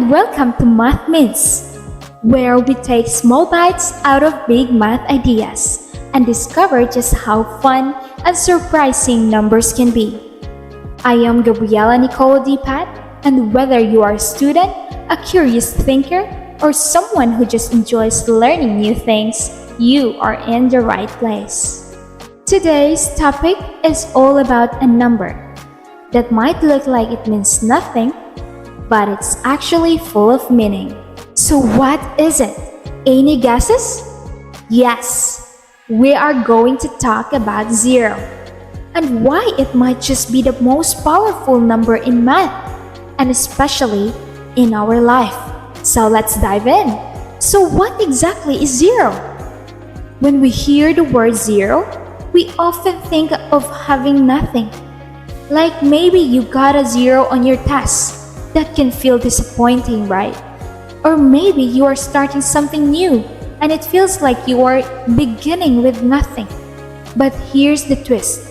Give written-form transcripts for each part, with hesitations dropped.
and welcome to Math Mints, where we take small bites out of big math ideas and discover just how fun and surprising numbers can be. I am Gabriela Nicole, and whether you are a student, a curious thinker, or someone who just enjoys learning new things, you are in the right place. Today's topic is all about a number that might look like it means nothing, but it's actually full of meaning. So what is it? Any guesses? Yes, we are going to talk about zero and why it might just be the most powerful number in math and especially in our life. So let's dive in. So what exactly is zero? When we hear the word zero, we often think of having nothing. Like maybe you got a zero on your test. That can feel disappointing, right? Or maybe you are starting something new and it feels like you are beginning with nothing. But here's the twist.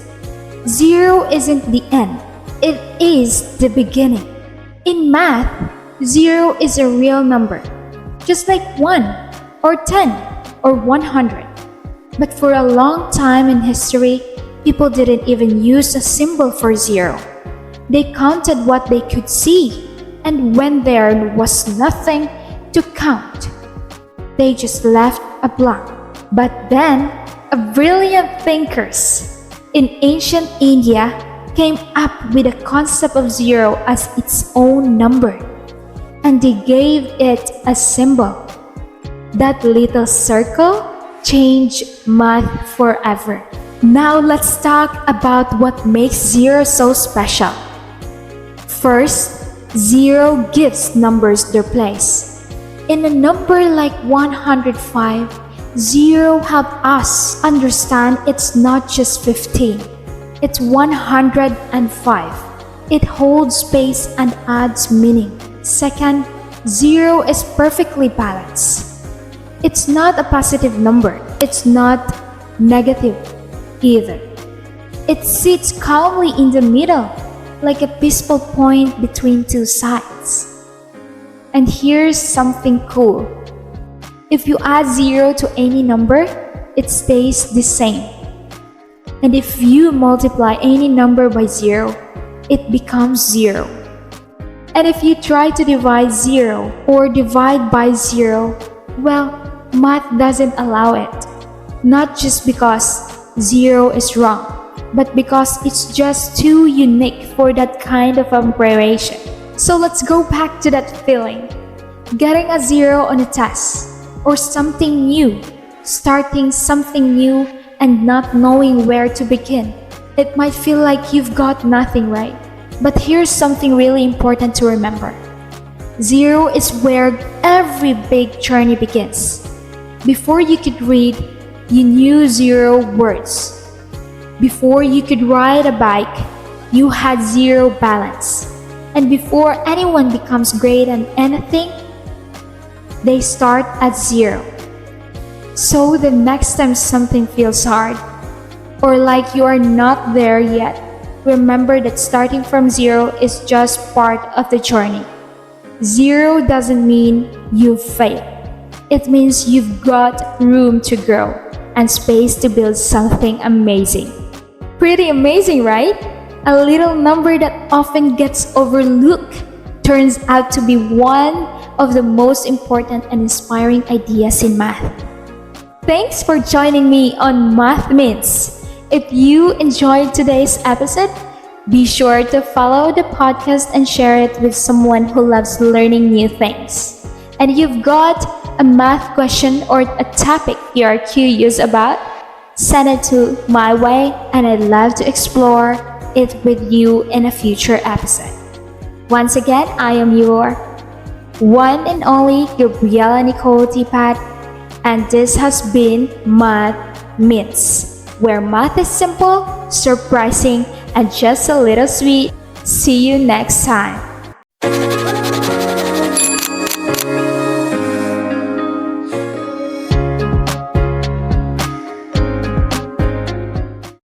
Zero isn't the end. It is the beginning. In math, zero is a real number, just like 1 or 10 or 100. But for a long time in history, people didn't even use a symbol for zero. They counted what they could see. And when there was nothing to count, they just left a blank. But then, brilliant thinkers in ancient India came up with the concept of zero as its own number, and they gave it a symbol. That little circle changed math forever. Now let's talk about what makes zero so special. First, zero gives numbers their place. In a number like 105, zero helps us understand it's not just 15. It's 105. It holds space and adds meaning. Second, zero is perfectly balanced. It's not a positive number. It's not negative either. It sits calmly in the middle, like a peaceful point between two sides. And here's something cool. If you add zero to any number, it stays the same. And if you multiply any number by zero, it becomes zero. And if you try to divide zero or divide by zero, well, math doesn't allow it. Not just because zero is wrong, but because it's just too unique for that kind of operation. So let's go back to that feeling. Getting a zero on a test, or something new, starting something new and not knowing where to begin. It might feel like you've got nothing, right? But here's something really important to remember. Zero is where every big journey begins. Before you could read, you knew zero words. Before you could ride a bike, you had zero balance. And before anyone becomes great at anything, they start at zero. So the next time something feels hard, or like you are not there yet, remember that starting from zero is just part of the journey. Zero doesn't mean you've failed. It means you've got room to grow and space to build something amazing. Pretty amazing, right? A little number that often gets overlooked turns out to be one of the most important and inspiring ideas in math. Thanks for joining me on Math Mints. If you enjoyed today's episode, be sure to follow the podcast and share it with someone who loves learning new things. And you've got a math question or a topic you are curious about, send it to my way and I'd love to explore it with you in a future episode. Once again, I am your one and only Gabriela Nicole, and this has been Math Mints, where math is simple, surprising, and just a little sweet. See you next time.